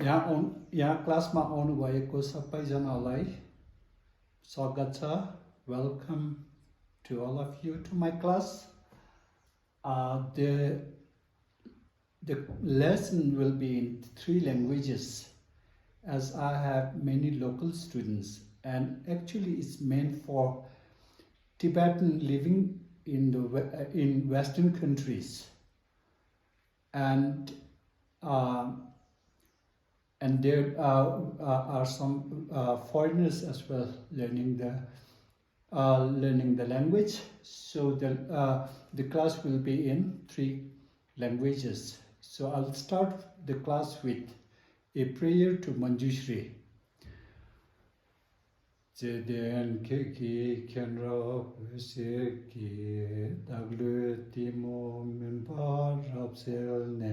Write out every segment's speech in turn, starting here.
यहाँ क्लासमा आउनुभएको सबैजनालाई स्वागत छ. Welcome to all of you to my class. The lesson will be in 3 languages as I have many local students, and actually it's meant for Tibetan living in Western countries, and there are some foreigners as well learning the language. So the class will be in 3 languages. So I'll start the class with a prayer to Manjushri. Zeden keki kenra ki daglu timo minpa rapselne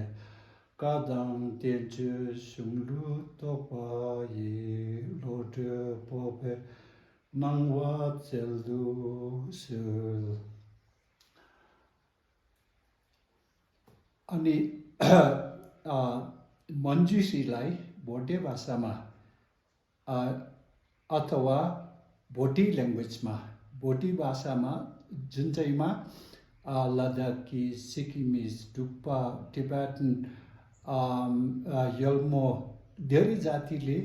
kadam tenchu shumlu topa yi lote pope nangwa tseldu sul. अनि मञ्जुश्रीलाई भोटे भाषामा अथवा भोटी ल्याङ्ग्वेजमा भोटी भाषामा जुन चाहिँमा Ladakhi, Sikkimese, Dukpa, Tibetan, Yolmo धेरै जातिले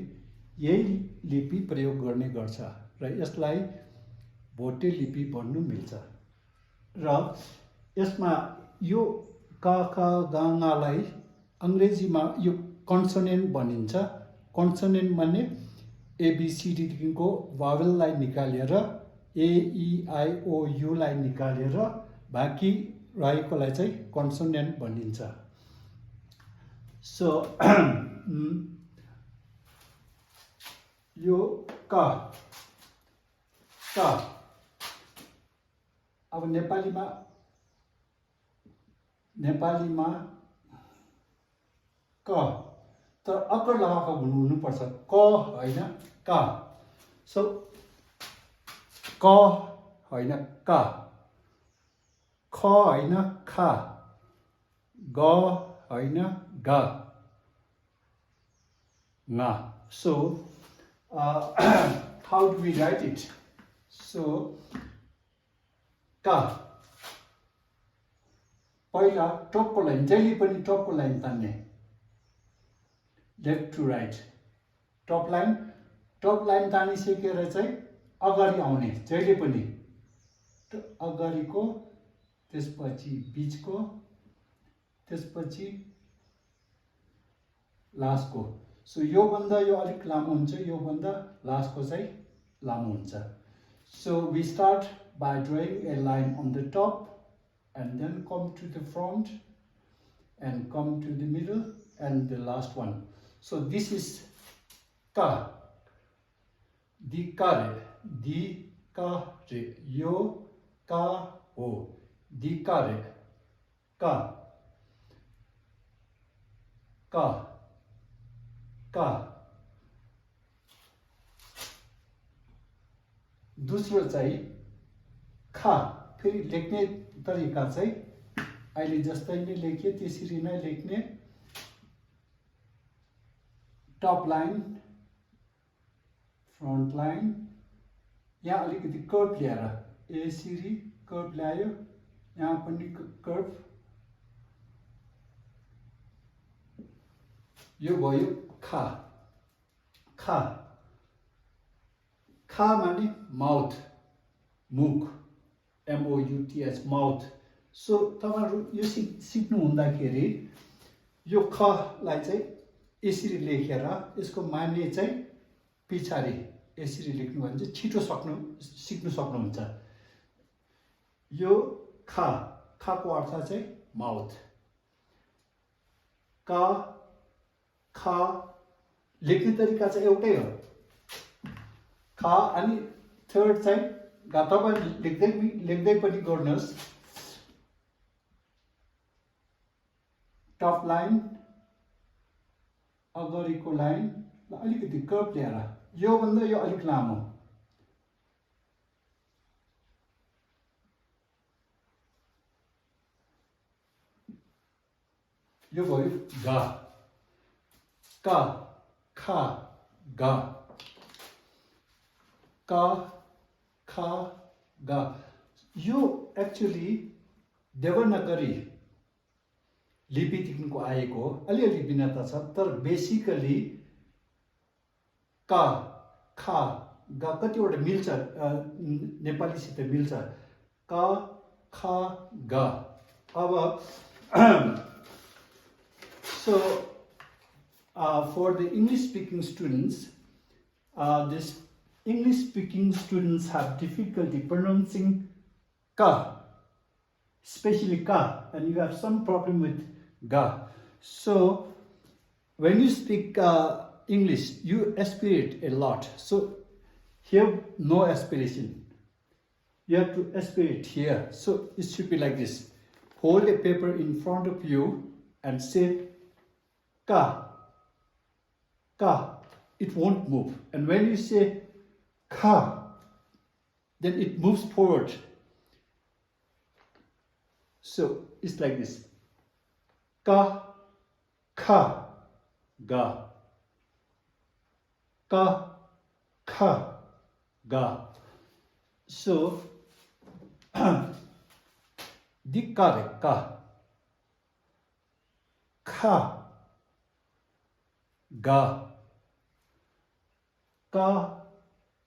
यही लिपि प्रयोग गर्ने गर्छ र यसलाई भोटे लिपि भन्नु मिल्छ. र यसमा यो गाङालाई अङ्ग्रेजीमा यो कन्सोनेन्ट भनिन्छ. कन्सोनेन्ट भन्ने एबिसिडीदेखिको भावेललाई निकालेर एइआइओयुलाई निकालेर बाँकी रहेकोलाई चाहिँ कन्सोनेन्ट भनिन्छ. सो यो क अब नेपालीमा क तर अक्कर लगाएको हुनुपर्छ. क होइन क. सो क होइन क, ख होइन ख, ग होइन ग, ङ. So how do we write it? So क पहिला टपको लाइन, जहिले पनि टपको लाइन तान्ने, लेफ्ट टु राइट. टप लाइन तानिसकेर चाहिँ अगाडि आउने, जहिले पनि अगाडिको, त्यसपछि बिचको, त्यसपछि लास्टको. सो योभन्दा यो अलिक लामो हुन्छ, योभन्दा लास्टको चाहिँ लामो हुन्छ. So we start by drawing a line on the top and then come to the front and come to the middle and the last one. So this is ka, dikare, yo ka o, dikare, ka, दूसरो चाहिँ खा. फेरि लेख्ने तरिका चाहिँ अहिले जस्तै नै लेखे त्यसरी नै लेख्ने. टप लाइन, फ्रन्ट लाइन, यहाँ अलिकति कर्भ ल्याएर यसरी कर्भ ल्यायो, यहाँ पनि कर्भ. यो भयो खा. खा माने माउथ, मुख, MOUTH, माउथ. सो तपाईँहरू यो सिक्नु हुँदाखेरि यो खलाई चाहिँ यसरी लेखेर यसको माने चाहिँ पछाडि यसरी लेख्नु भने चाहिँ छिटो सिक्नु सक्नुहुन्छ. यो खाको अर्थ चाहिँ माउथ. खा लेख्ने तरिका चाहिँ एउटै हो. खा अनि थर्ड चाहिँ तपाईँ लेख्दै पनि गर्नुहोस्. टप लाइन, अगाडिको लाइन अलिकति कर्भ ल्याएर, योभन्दा यो अलिक लामो. यो भयो गा. का kha, ga. Ka, kha, ga. यो एक्चुअली देवनागरी लिपिदेखिको आएको हो, अलिअलि भिन्नता छ, तर बेसिकली का, खा, गा कतिवटा मिल्छ, नेपालीसित मिल्छ। का, खा, गा। अब so for the English speaking students, this English speaking students have difficulty pronouncing ka, especially ka, and you have some problem with ga. So when you speak English, you aspirate a lot. So here, no aspiration. You have to aspirate here. So it should be like this. Hold a paper in front of you and say ka, ka. It won't move. And when you say ka, then it moves forward. So it's like this. Ka, kha, ga. Ka, kha, ga. So dikare ka, kha, ga, ka,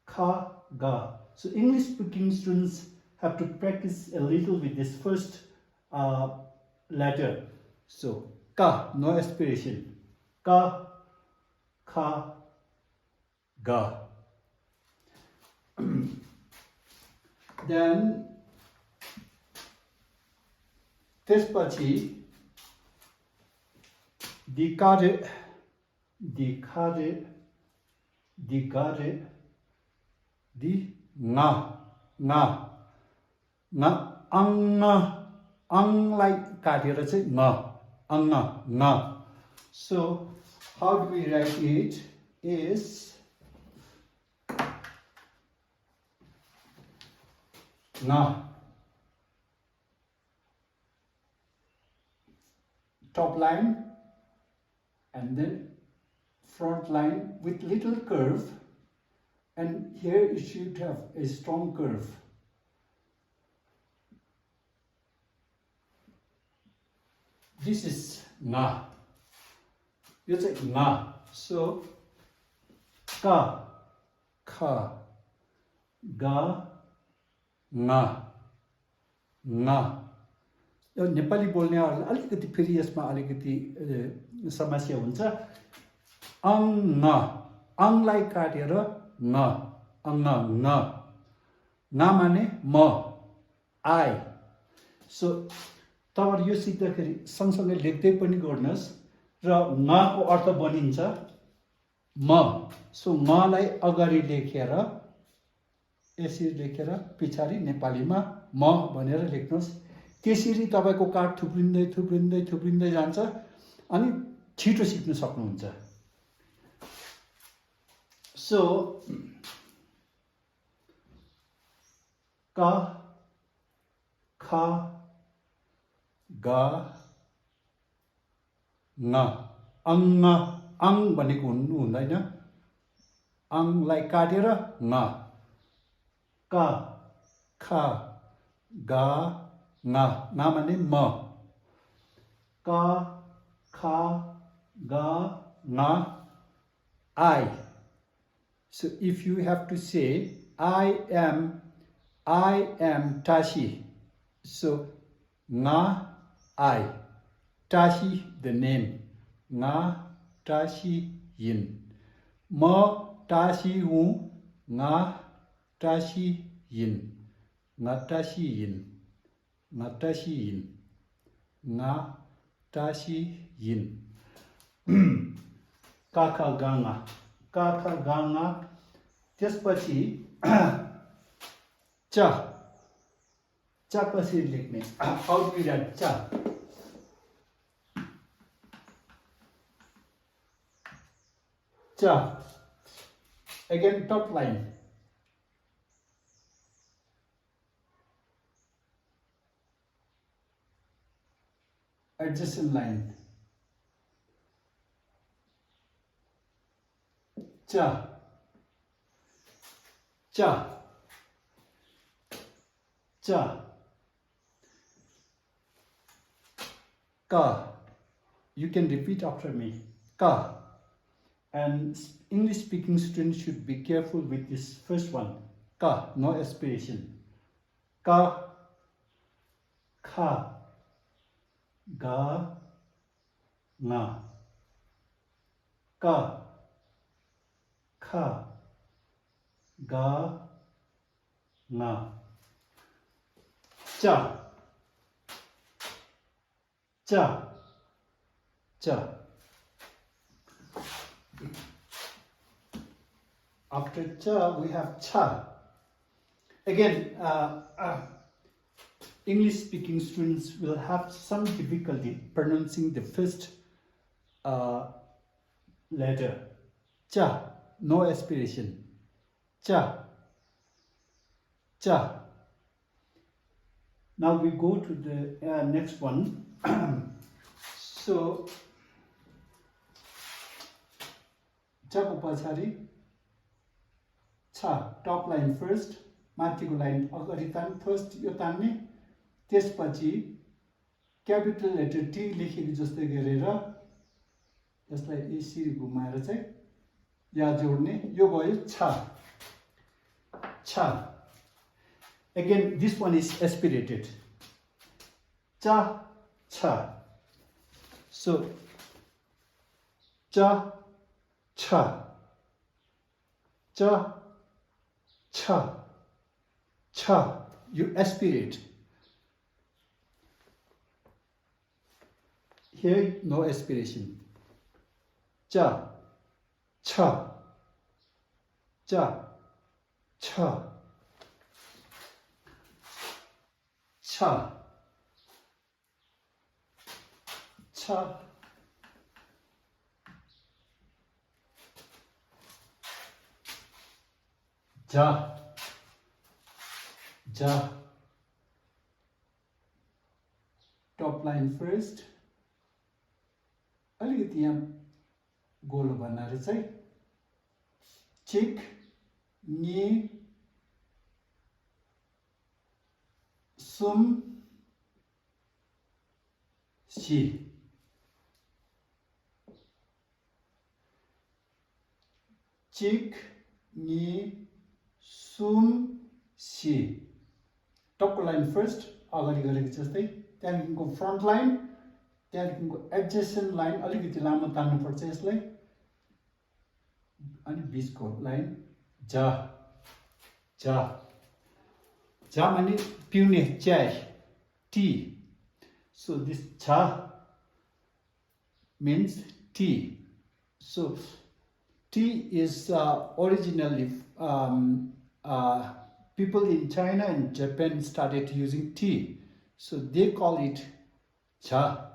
kha, ga. So English speaking students have to practice a little with this first letter. So ka, no aspiration. Ka, kha, ga. Then त्यसपछि दिकारे, दिखारे, दिगारे, दि nga, nga, nga, anga, angलाई काटेर चाहिँ nga, anga, nga. So how do we write it? Is nga. Top line and then front line with little curve, and here it should have a strong curve. This is nga. You say nga. So ka, kha, ga, nga, nga. यो नेपाली बोल्नेहरूलाई अलिकति फेरि यसमा अलिकति समस्या हुन्छ। अङ न, अङलाई काटेर न, अङ न, न माने म, आई। सो तपाईहरु यो सिक्दाखेरि सँगसँगै लेख्दै पनि गर्नुहोस् र नको अर्थ बनिन्छ म। सो मलाई अगाडि लेखेर यसरी लेखेर पछाडि नेपालीमा म भनेर लेख्नुहोस्। त्यसरी तपाईको कार्ड थुप्रिँदै थुप्रिँदै थुप्रिँदै जान्छ अनि छिटो सिक्न सक्नुहुन्छ। सो का, खा, गा, न, अङ, अङ भनेको हुनु हुँदैन, अङलाई काटेर न, का, खा, गा, na, na माने म, का, खा, गा, ना, I. So if you have to say I am Tashi. So na, I, Tashi the name, na, Tashi yin, म Tashi हूँ, ना Tashi yin, ना Tashi yin. Natashi yin, na tashi yin. Kaka ganga, kaka ganga. त्यसपछि चा, चा कसरी लेख्ने? How do we write चा? चा. Again top line. Adjacent line. cha, cha, cha, ka. You can repeat after me. Ka. And English speaking students should be careful with this first one. Ka, no aspiration. Ka, kha, ga, nga. Ka, kha, ga, nga. Cha, cha, cha. After cha, we have cha. Again, English speaking students will have some difficulty pronouncing the first letter. Cha, no aspiration. Cha, cha. Now we go to the next one. So, cha ko pachari, cha, top line first, माथिको line अगाडि तान first यो तान्ने त्यसपछि capital letter T लेखेको जस्तै गरेर यसलाई यसरी घुमाएर चाहिँ या जोड्ने यो भयो छ छ again this one is aspirated cha cha so cha cha cha cha cha, you aspirate. Here, no aspiration. Cha, cha, cha, cha, cha, cha, ja. Ja. Top line first. अलिकति यहाँ गोलो बनाएर चाहिँ चिक नि सुम सी चिक नि सुम सी टप लाइन फर्स्ट अगाडि गरेको जस्तै त्यहाँदेखिको फ्रन्ट लाइन त्यहाँदेखिको एडजेसेन्ट लाइन अलिकति लामो तान्नुपर्छ यसलाई अनि बीचको लाइन जा जा जा माने पिउने चाय टी सो दिस जा means tea so tea is originally people in China and Japan started using tea, so they call it cha.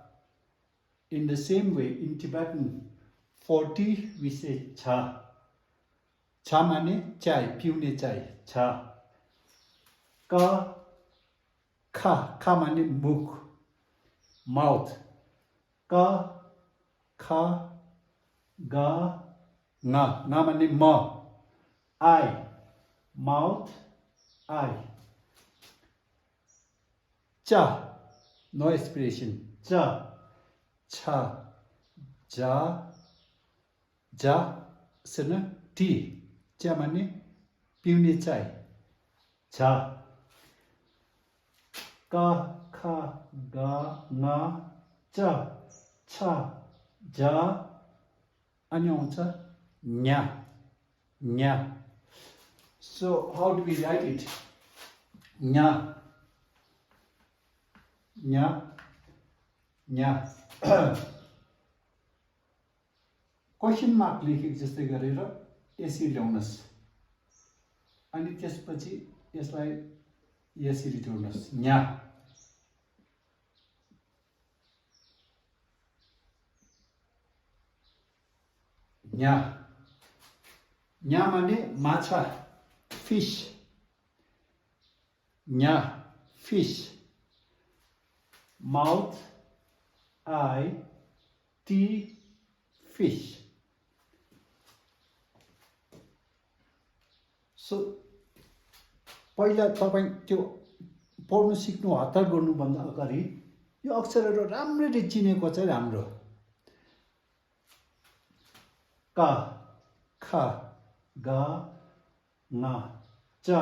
In the same way, in Tibetan, for tea we say cha. Cha mane chai, piune chai, cha. Ka, kha mane mukh, mouth. Ka, kha, ga, nga mane ma, eye, mouth. I. Cha, no aspiration. Cha, cha, ja, ja, sana, tea. Cha mane piउने chai. Cha. Ka, kha, ga, nga, cha, cha, ja. Ani आउँछ nya, nya. So how do we write it? Nya, nya, nya. Question mark लेखेको जस्तै गरेर यसरी ल्याउनुस् अनि त्यसपछि यसलाई यसरी जोड्नुस् nya. nya. nya माने माछा fish. Nya, fish. Mouth, eye, tea, fish. So पहिला तपाईँ त्यो पढ्नु सिक्नु हतार गर्नुभन्दा अगाडि यो अक्षरहरू राम्ररी चिनेको चाहिँ राम्रो। का, खा, गा, ना, चा,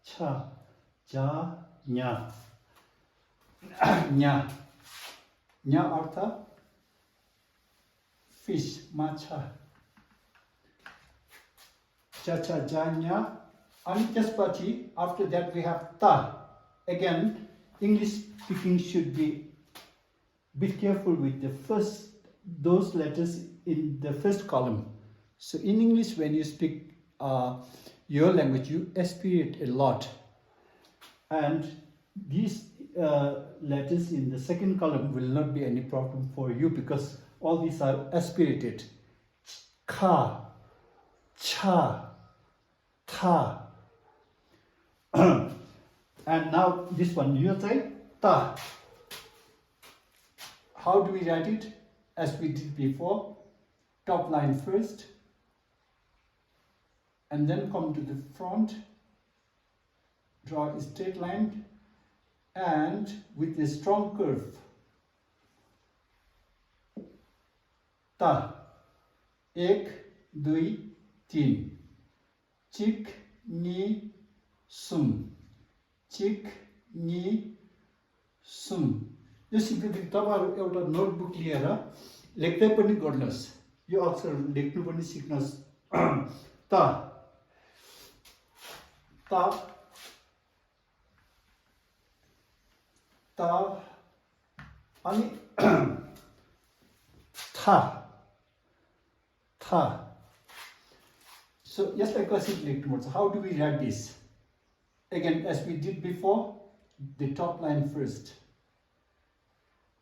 छा, जा, न्या। न्या, न्या अर्थ फिश, माछा। चा, छा, जा, न्या। And त्यसपछि after that we have ta. Again, English speaking should be careful with the first those letters in the first column. So in English, when you speak your language, you aspirate a lot, and these letters in the second column will not be any problem for you because all these are aspirated. Ka, cha, ta. And now this one, you say ta. How do we write it? As we did before, top line first, and then come to the front, draw a straight line, and with a strong curve. Ta. एक, दुई, तीन. चिक, नी, सुम. चिक, नी, सुम. यो सिक्दाखेरि तपाईँहरू एउटा नोटबुक लिएर लेख्दै पनि गर्नुहोस्, यो अक्षरहरू लेख्नु पनि सिक्नुहोस्। त, त, त, अनि था, था. So यसलाई कसरी लेख्नुपर्छ? How do we write this? Again, as we did before, the top line first.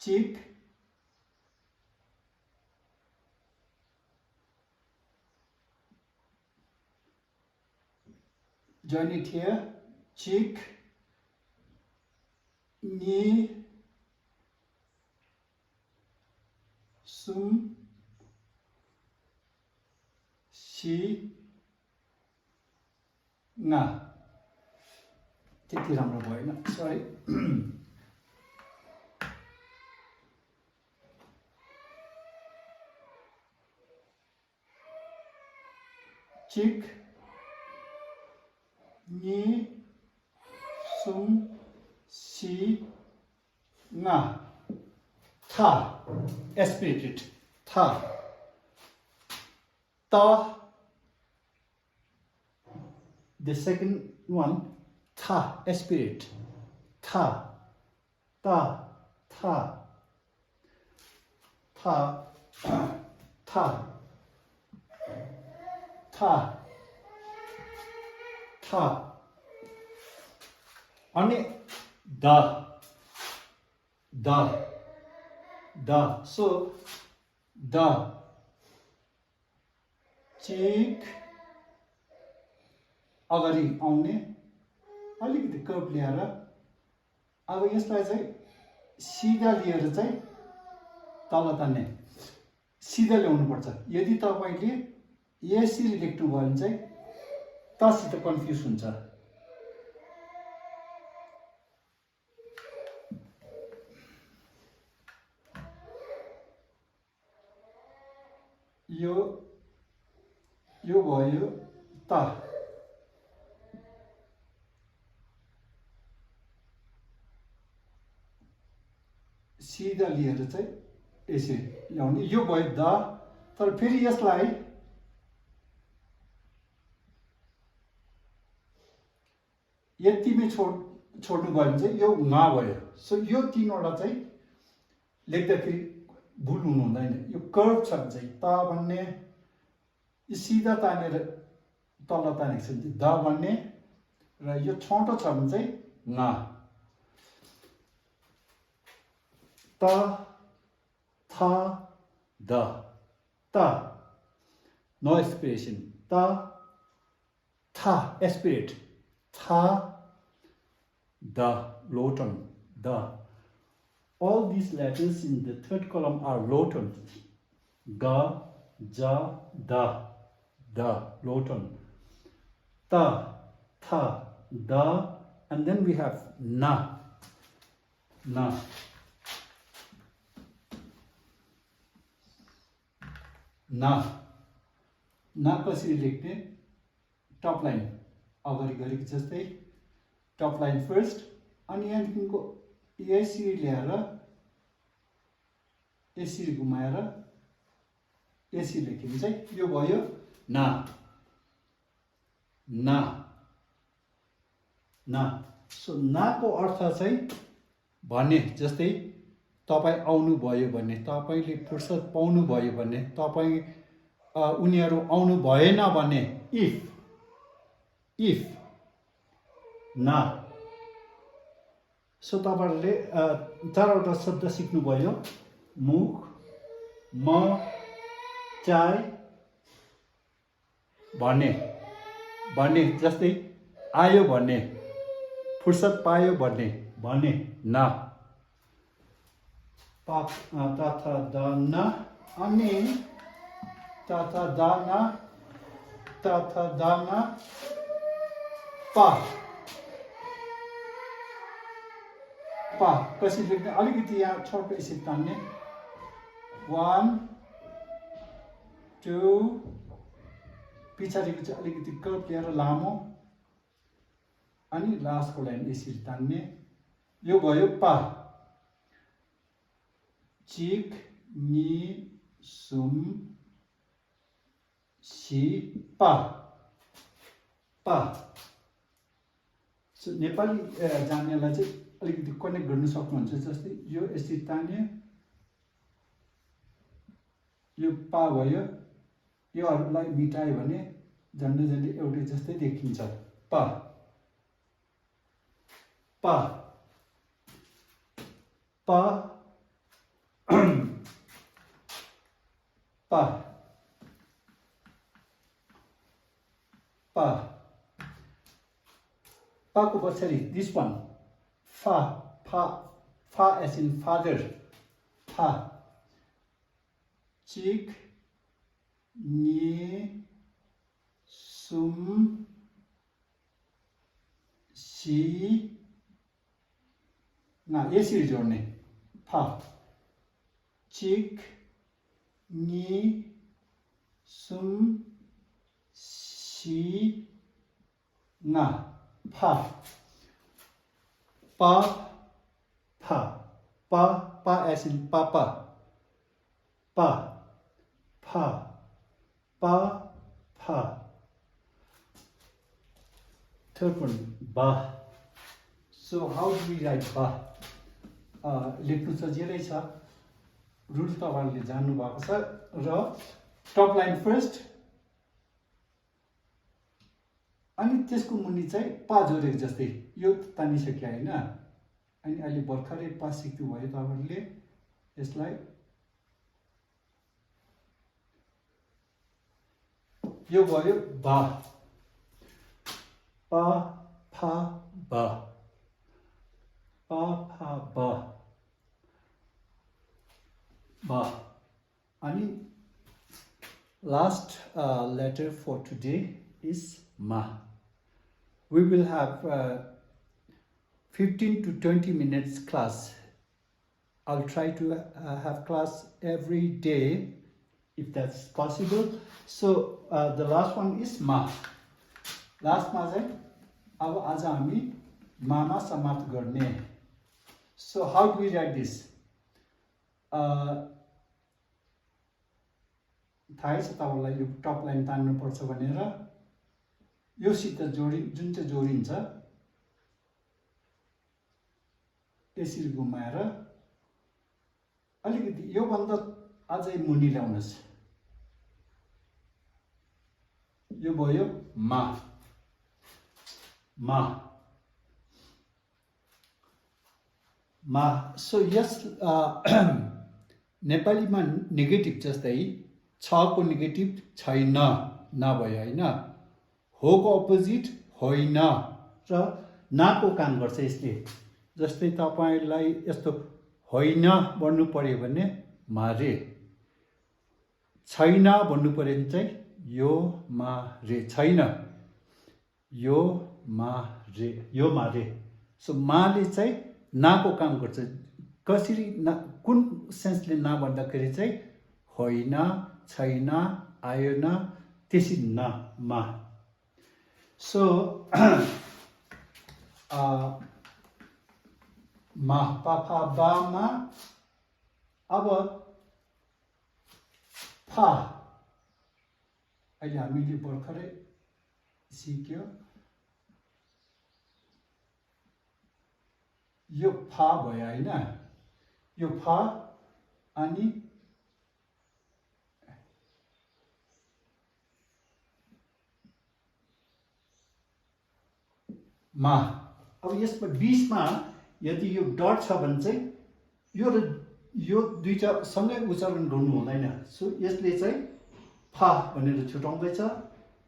Cheek, join it here. Cheek, knee, sum, shi, nga. त्यति राम्रो भएन, सरी। चिक, नी, सुम, सी, nga. था, aspirated. था. Ta. The second one, था, aspirate. था, ta, था, था, था, था, था. अनि the, the, the. So the. चिक अगाडि आउने, अलिकति कर्भ ल्याएर अब यसलाई चाहिँ सिधा लिएर चाहिँ तल तान्ने, सिधा ल्याउनु पर्छ। यदि तपाईले यसरी लेख्नु भयो भने चाहिँ तसित कन्फ्युज हुन्छ। यो भयो ता। सिधा लिएर चाहिँ यसरी ल्याउने, यो भयो द। तर फेरि यसलाई यतिमै छोड्नु भयो भने चाहिँ यो मा भयो। सो यो तीनवटा चाहिँ लेख्दाखेरि भुल हुनु हुँदैन। यो कर्भ छ भने चाहिँ त भन्ने, यो सिधा तानेर तल तानेको छ भने द भन्ने, र यो छोटो छ भने चाहिँ ङा। त, था, द, त, नो एक्सपिरेसन। त, था, एस्पिरेट, था, the, low tone, the. All these letters in the third column are low tone. Ga, ja, da, low tone. ta, tha, da, and then we have na, na. ना कसरी लेख्ने top line अगाडि गरेको जस्तै top line first अनि यहाँदेखिको यसरी ल्याएर यसरी घुमाएर यसरी लेखिन्छ चाहिँ यो भयो ना ना ना सो नाको अर्थ चाहिँ भने जस्तै तपाईं आउनु भयो भने तपाईंले फुर्सद पाउनु भयो भने तपाईं उनीहरू आउनु भएन भने इफ ना सो तपाईहरुले चारवटा शब्द सिक्नु भयो मुख म चाय भने जस्तै आयो भने फुर्सद पायो भने ना तथा दाना अनि तथा दाना पा कसरी लेख्ने अलिकति यहाँ छोटो यसरी तान्ने 1 2 पछाडिको चाहिँ अलिकति कर्भ ल्याएर लामो अनि लास्टको लाइन यसरी तान्ने यो भयो पा चिक नि सुम सी पा सो नेपाली जान्नेलाई चाहिँ अलिकति कनेक्ट गर्न सक्नुहुन्छ जस्तै यो यसरी तान्ने यो पा भयो योहरूलाई मिटायो भने झन्डै एउटै जस्तै देखिन्छ पा पा पा को पछाडि दिस वान फा as in father फा चिक नि सुम सी ना यसरी जोड्ने फा चिक नि सुम सी ना फा पा as in papa पा third one ba so how do we write ba लेख्नु सजिलै छ रुल तपाईहरुले जान्नु भएको छ र टप लाइन फर्स्ट अनि त्यसको मुनि चाहिँ पा जोडेको जस्तै यो तानिसक्यो हैन अनि अहिले भर्खरै पा सिक्नु भयो तपाईहरुले यसलाई यो भयो बा पा फा बा पा फा बा बा अनि last letter for today is ma. We will have 15 to 20 minutes class. I'll try to have class every day if that's possible. So the last one is ma. Last ma चाहिँ अब आज हामी मामा समाप्त गर्ने. So how do we write this? थाहै छ तपाईलाई यो टप लाइन तान्नु पर्छ भनेर यो सित जुन चाहिँ जोडिन्छ यसरी घुमाएर अलिकति यो भन्दा अझै मुनि ल्याउनुस् यो भयो मा सो यस नेपालीमा नेगेटिभ जस्तै छ को नेगेटिभ छैन नभयो हैन हो को अपोजिट होइन र ना को काम गर्छ यसले जस्तै तपाईलाई यस्तो होइन भन्नु पर्यो भने मारे छैन भन्नु पर्यो भने चाहिँ यो मारे छैन यो मा रे यो मा रे सो माले चाहिँ नाको काम गर्छ कसरी ना कुन सेन्सले ना भन्दाखेरि चाहिँ होइन छैन आएन त्यसरी न मा सो मा पापा बामा अब फा अहिले हामीले भर्खरै सिक्यो यो फा भयो होइन यो फा अनि मा अब यसमा बिचमा यदि यो डट छ भने चाहिँ यो दुईटा सँगै उच्चारण गर्नु हुँदैन सो यसले चाहिँ फा भनेर छुटाउँदैछ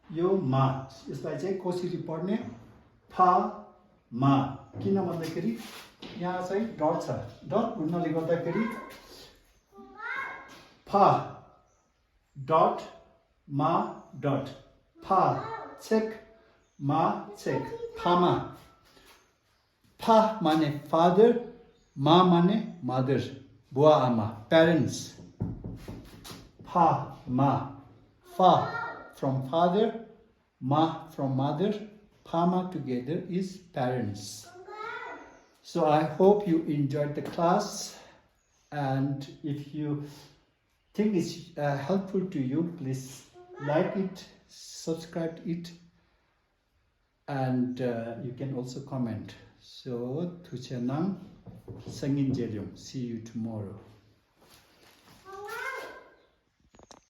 यो मा यसलाई चाहिँ कसरी पढ्ने फा मा किन भन्दाखेरि यहाँ चाहिँ डट छ डट हुनाले गर्दाखेरि फा डट मा डट फा चेक मा चेक फामा फा माने फादर मा माने मदर बुवा आमा पेरेन्ट्स फा मा fa from father ma from mother pama together is parents. So I hope you enjoyed the class, and if you think it's helpful to you, please like it, subscribe it, and you can also comment. So Tuchanang Sangin Jelyong. See you tomorrow.